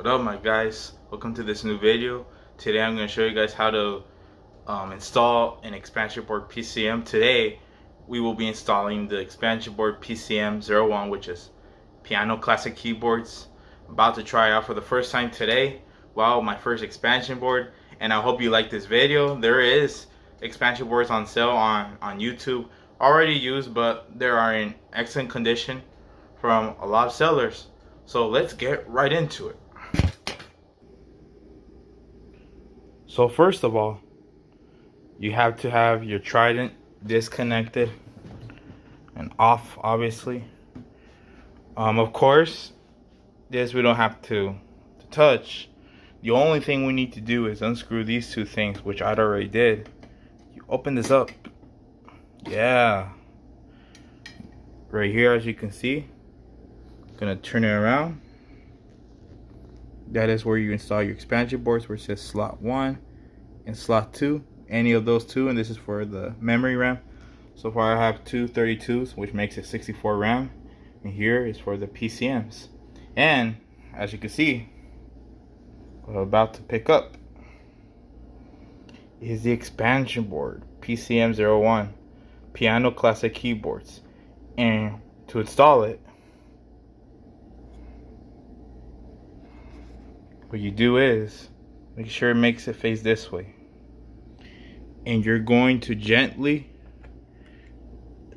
What up, my guys? Welcome to this new video. Today I'm going to show you guys how to install an expansion board PCM. Today we will be installing the expansion board PCM01, which is piano classic keyboards. I'm about to try out for the first time today. Wow, my first expansion board, and I hope you like this video. There is expansion boards on sale on YouTube, already used, but they are in excellent condition from a lot of sellers. So let's get right into it. So first of all, you have to have your Trident disconnected and off, obviously. Of course, this we don't have to touch. The only thing we need to do is unscrew these two things, which I already did. You open this up. Yeah. Right here, as you can see. Gonna turn it around. That is where you install your expansion boards, where it says slot 1 and slot 2, any of those two, and this is for the memory RAM. So far I have two 32s, which makes it 64 RAM, and here is for the PCMs. And as you can see, what I'm about to pick up is the expansion board PCM01 piano classic keyboards. And to install it, what you do is make sure it makes it face this way, and you're going to gently,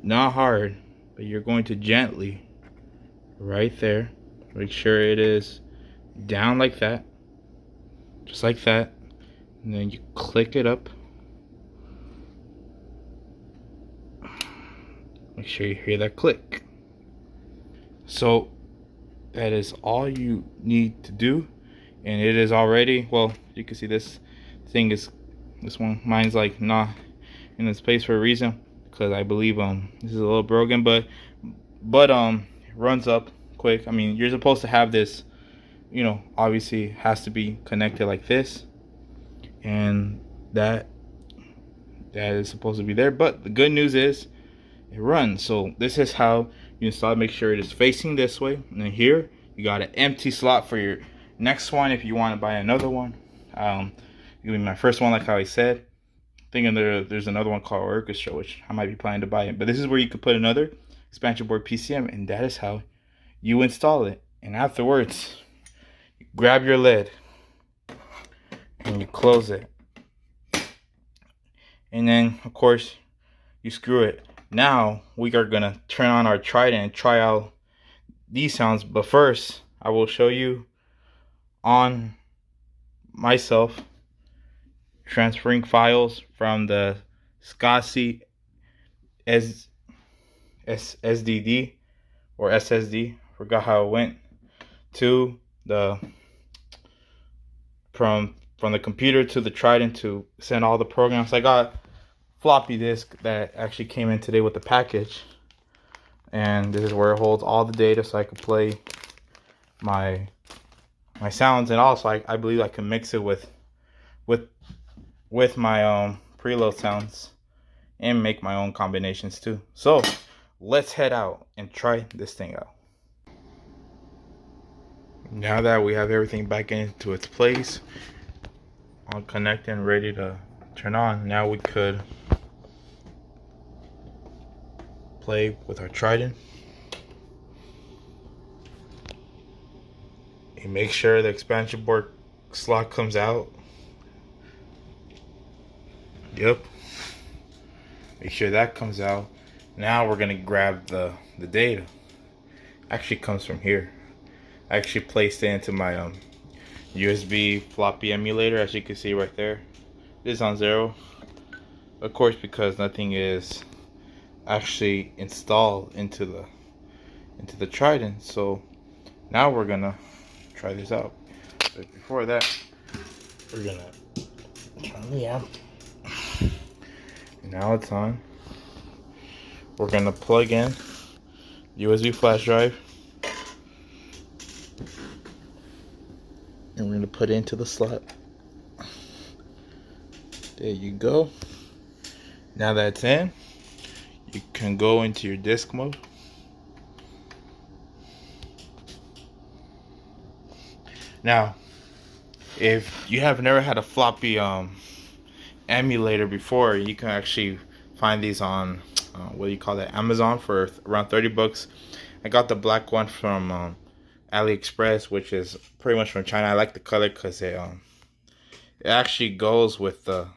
not hard, but you're going to gently, right there, make sure it is down like that, just like that, and then you click it up. Make sure you hear that click. So that is all you need to do. And it is already, well, you can see this thing is, this one, mine's like not in its place for a reason, because I believe this is a little broken, but it runs up quick. I mean, you're supposed to have this, you know, obviously has to be connected like this, and that is supposed to be there. But the good news is it runs. So this is how you install it. Make sure it is facing this way, and then here you got an empty slot for your next one if you want to buy another one. It'll be my first one, like how I said. Thinking there's another one called Orchestra, which I might be planning to buy it. But this is where you could put another expansion board PCM, and that is how you install it. And afterwards, you grab your lid and you close it, and then of course you screw it. Now we are gonna turn on our Trident and try out these sounds. But first, I will show you on myself transferring files from the SCSI SDD or SSD, forgot how it went, to the from the computer to the Trident to send all the programs. I got floppy disk that actually came in today with the package, and this is where it holds all the data, so I could play my sounds, and also I believe I can mix it with my preload sounds and make my own combinations too. So let's head out and try this thing out. Now that we have everything back into its place, all connected and ready to turn on, now we could play with our Trident. And make sure the expansion board slot comes out. Yep. Make sure that comes out. Now we're gonna grab the data. Actually comes from here. I actually placed it into my USB floppy emulator, as you can see right there. It is on 0. Of course, because nothing is actually installed into the Trident. So now we're gonna try this out. But before that, we're gonna turn the amp. Now it's on. We're gonna plug in USB flash drive, and we're gonna put it into the slot. There you go. Now that's in, you can go into your disk mode. Now, if you have never had a floppy emulator before, you can actually find these on what do you call that, Amazon, for around 30 bucks. I got the black one from AliExpress, which is pretty much from China. I like the color because it actually goes with the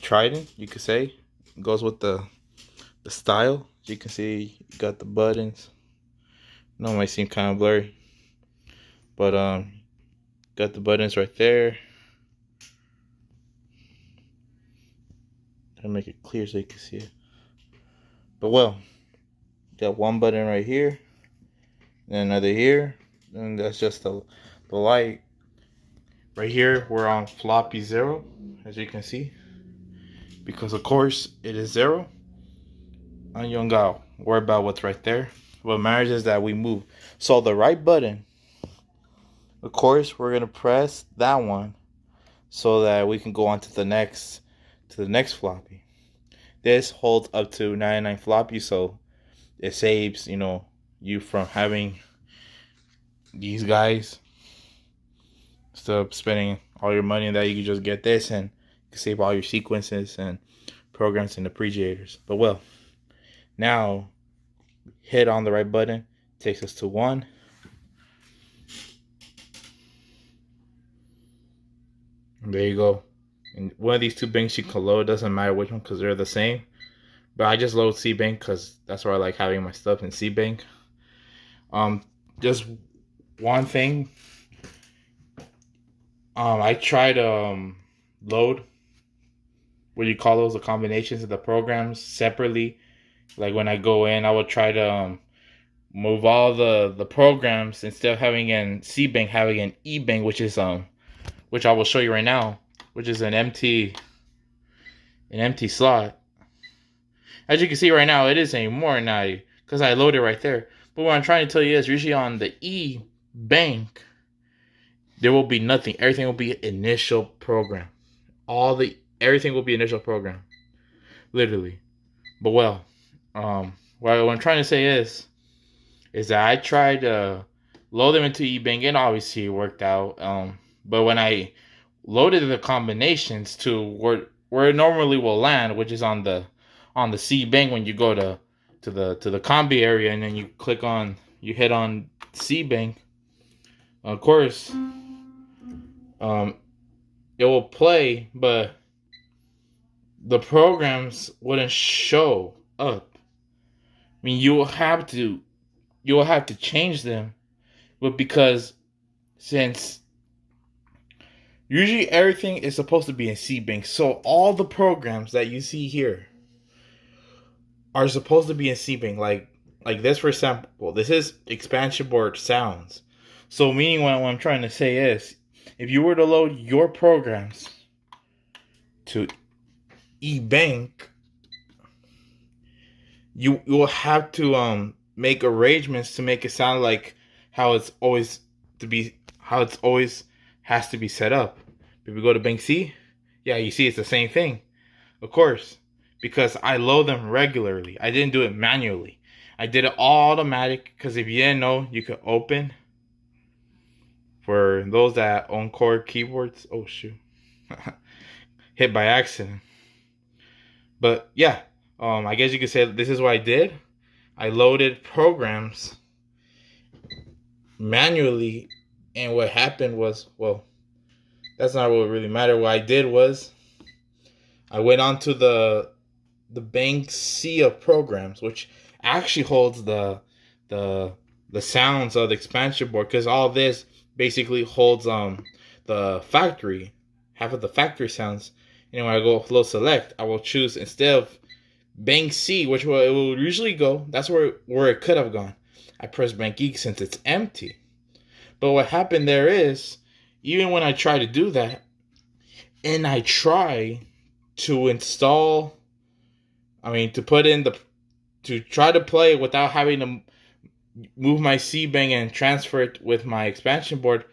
Trident, you could say. It goes with the style. You can see you got the buttons. I know it might seem kind of blurry, but got the buttons right there. Try to make it clear so you can see it. But well, got one button right here, and another here, and that's just the light. Right here, we're on floppy 0, as you can see, because of course it is 0. And you don't gotta worry about what's right there. What matters is that we move. So the right button, of course, we're gonna press that one so that we can go on to the next floppy. This holds up to 99 floppies, so it saves you from having these guys. Instead of spending all your money on that, you can just get this and you can save all your sequences and programs and appreciators. But well, now hit on the right button, takes us to 1. And there you go. And one of these two banks you can load, doesn't matter which one because they're the same. But I just load C Bank because that's where I like having my stuff in C Bank. Just one thing. I try to load, what do you call those, the combinations of the programs separately. Like when I go in, I will try to move all the programs, instead of having an C Bank, having an E Bank, which is which I will show you right now, which is an empty slot. As you can see right now, it is anymore now because I loaded right there. But what I'm trying to tell you is, usually on the E Bank, there will be nothing. Everything will be initial program. Everything will be initial program, literally. But well, what I'm trying to say is that I tried to load them into eBank, and obviously it worked out. But when I loaded the combinations to where it normally will land, which is on the C Bank, when you go to the combi area and then you hit on C Bank, of course, it will play, but the programs wouldn't show up. I mean, you will have to change them, but because since usually everything is supposed to be in C Bank, so all the programs that you see here are supposed to be in C Bank. Like this, for example, this is expansion board sounds. So meaning what I'm trying to say is, if you were to load your programs to eBank, you will have to make arrangements to make it sound like how it's always has to be set up. If we go to Bank C, yeah, you see it's the same thing, of course, because I load them regularly. I didn't do it manually. I did it automatic because if you didn't know, you could open. For those that own Korg keyboards, oh shoot, hit by accident. But yeah, I guess you could say this is what I did. I loaded programs manually, and what happened was, well, that's not what really mattered. What I did was I went on to the Bank C of programs, which actually holds the sounds of the expansion board, because all this basically holds the factory, half of the factory sounds. And when I go load select, I will choose, instead of Bank C, which it will usually go, that's where it could have gone, I press Bank E since it's empty. But what happened there is, even when I try to do that, and I try to install, to try to play without having to move my C Bank and transfer it with my expansion board,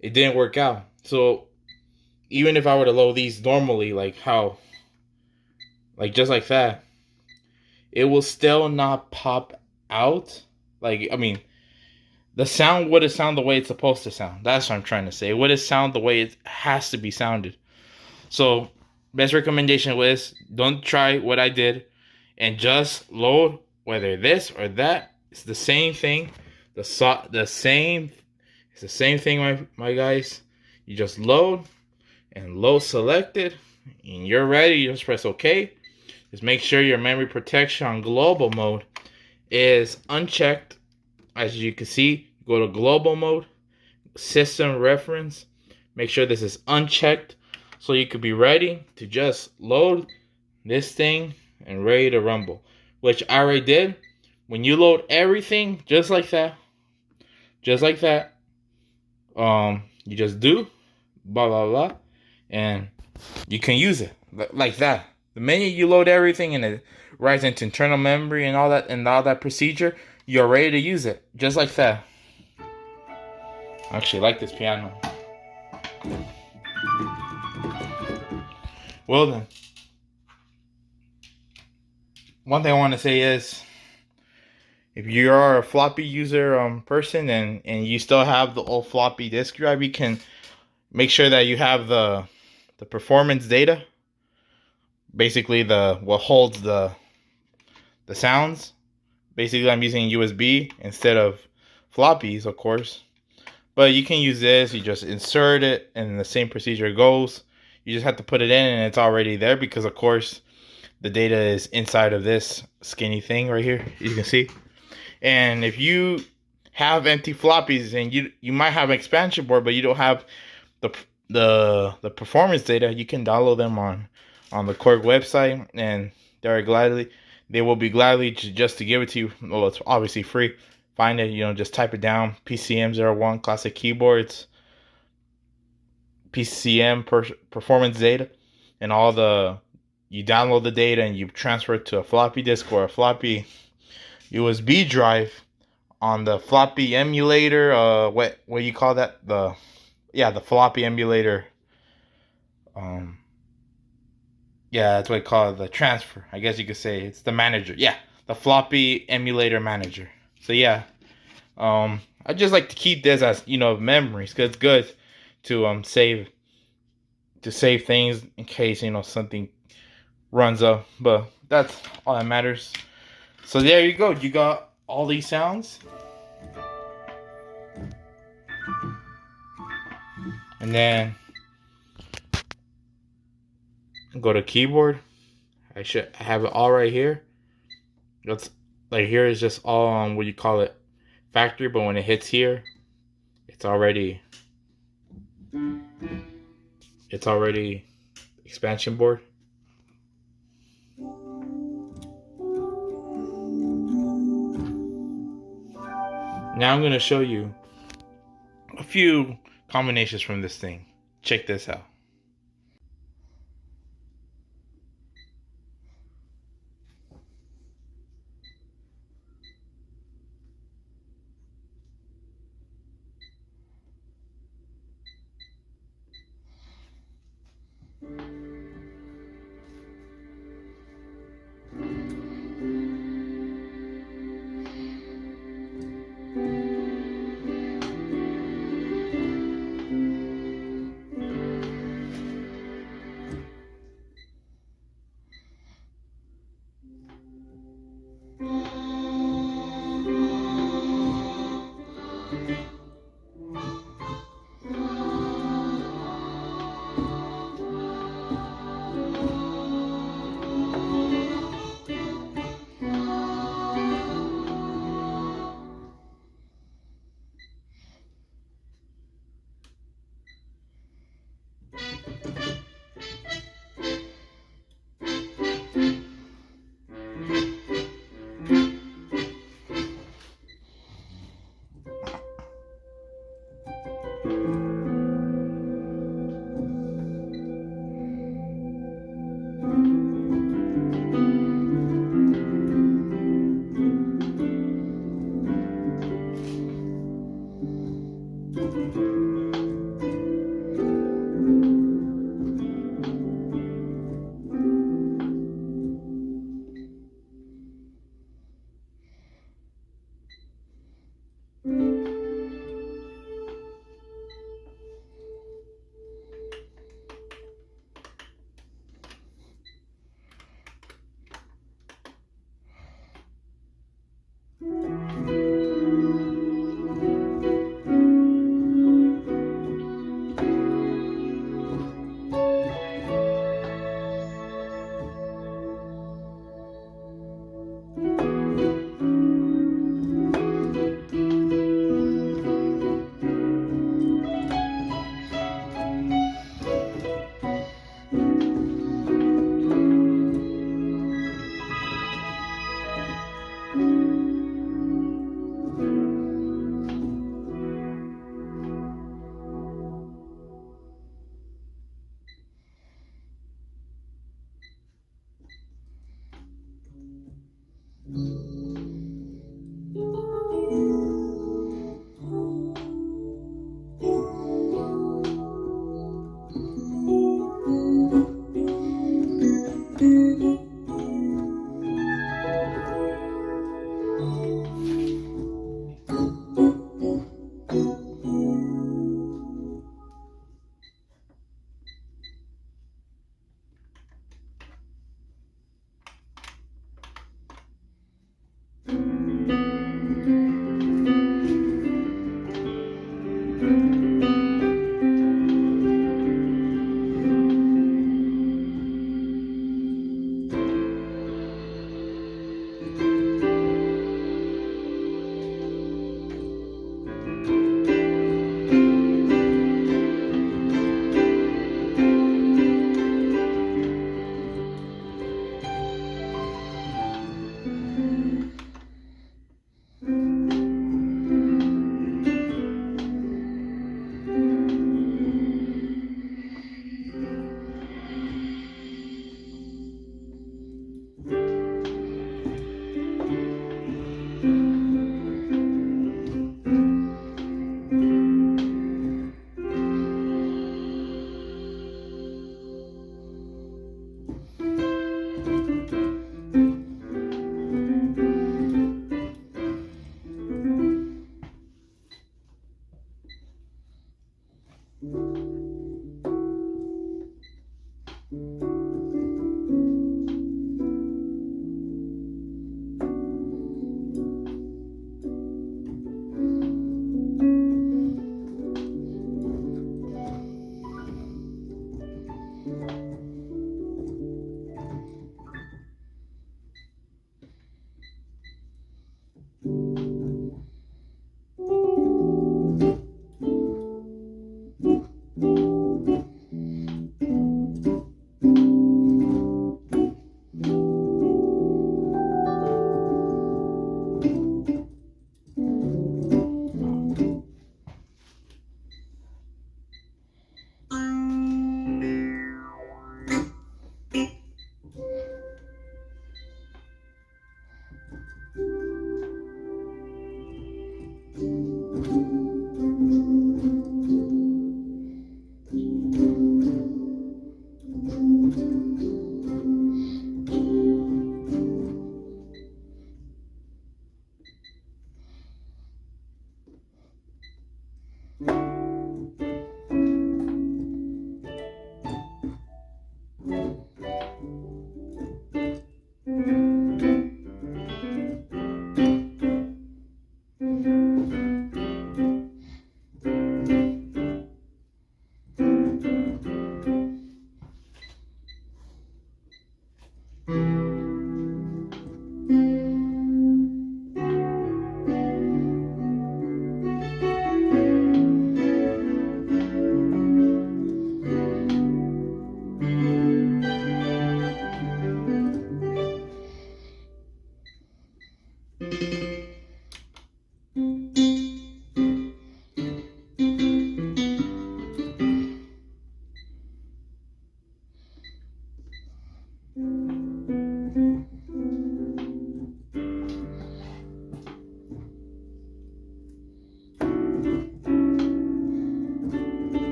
it didn't work out. So even if I were to load these normally, just like that, it will still not pop out. the sound wouldn't sound the way it's supposed to sound. That's what I'm trying to say. It wouldn't sound the way it has to be sounded. So, best recommendation was don't try what I did and just load whether this or that. It's the same thing. It's the same thing, my guys. You just load and load selected, and you're ready. You just press OK. Just make sure your memory protection on global mode is unchecked. As you can see, go to global mode, system reference. Make sure this is unchecked so you could be ready to just load this thing and ready to rumble, which I already did. When you load everything just like that, you just do blah blah blah, and you can use it like that. The minute you load everything and it writes into internal memory and all that procedure, you're ready to use it just like that. I actually like this piano. Well then, one thing I want to say is, if you are a floppy user person and you still have the old floppy disk drive, you can make sure that you have the performance data. Basically, what holds the sounds. Basically, I'm using USB instead of floppies, of course. But you can use this. You just insert it, and the same procedure goes. You just have to put it in, and it's already there because, of course, the data is inside of this skinny thing right here. You can see. And if you have empty floppies and you might have an expansion board, but you don't have the performance data, you can download them on the Korg website, and they will be gladly just to give it to you. Well, it's obviously free. Find it, just type it down. PCM01 classic keyboards, PCM performance data, and you download the data and you transfer it to a floppy disk or a floppy USB drive on the floppy emulator. What do you call that? The floppy emulator. That's what I call it, the transfer. I guess you could say it's the manager. Yeah, the floppy emulator manager. So yeah, I just like to keep this as memories, because it's good to save things in case something runs up. But that's all that matters. So there you go. You got all these sounds. And then go to keyboard. I have it all right here. That's like, here is just all on what you call it, factory, but when it hits here, it's already expansion board. Now I'm going to show you a few combinations from this thing. Check this out.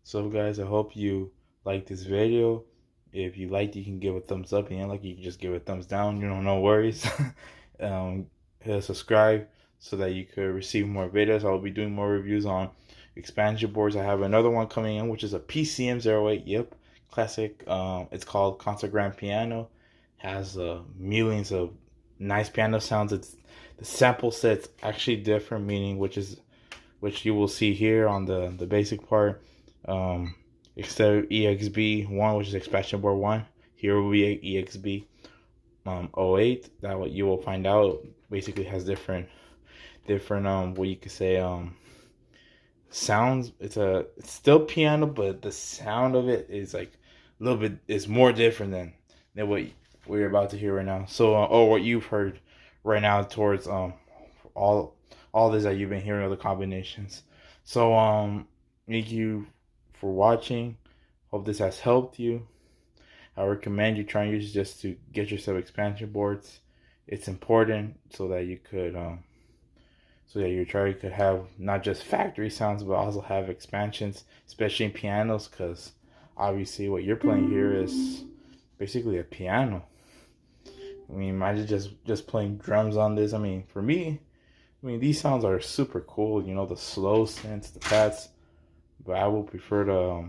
So guys, I hope you like this video. If you liked, you can give a thumbs up. And like, you can just give a thumbs down. You know, no worries. Hit subscribe so that you could receive more videos. I will be doing more reviews on expansion boards. I have another one coming in, which is a PCM01. Yep, classic. It's called Concert Grand Piano. Has millions of nice piano sounds. It's the sample set's actually different, meaning which you will see here on the basic part. Instead of EXB1, which is expansion board 1, here will be EXB 08. That what you will find out basically has different what you could say sounds. It's still piano, but the sound of it is like a little bit is more different than what we're about to hear right now. So or what you've heard right now towards all this that you've been hearing, other combinations. So thank you for watching. Hope this has helped you. I recommend you try and use just to get yourself expansion boards. It's important so that you could so that your guitar could have not just factory sounds but also have expansions, especially in pianos, because obviously what you're playing here is basically a piano. I mean, imagine just playing drums on this. I mean, for me, these sounds are super cool, you know, the slow synths, the pads. But I will prefer to,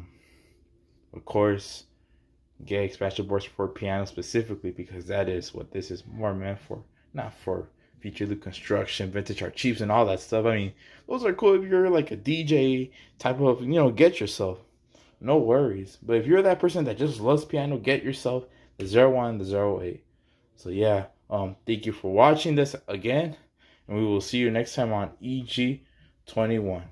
of course, get expansion boards for piano specifically, because that is what this is more meant for. Not for feature loop construction, vintage art cheaps, and all that stuff. I mean, those are cool if you're like a DJ type of, you know, get yourself. No worries. But if you're that person that just loves piano, get yourself the 01, the 08. So yeah, thank you for watching this again. And we will see you next time on EG21.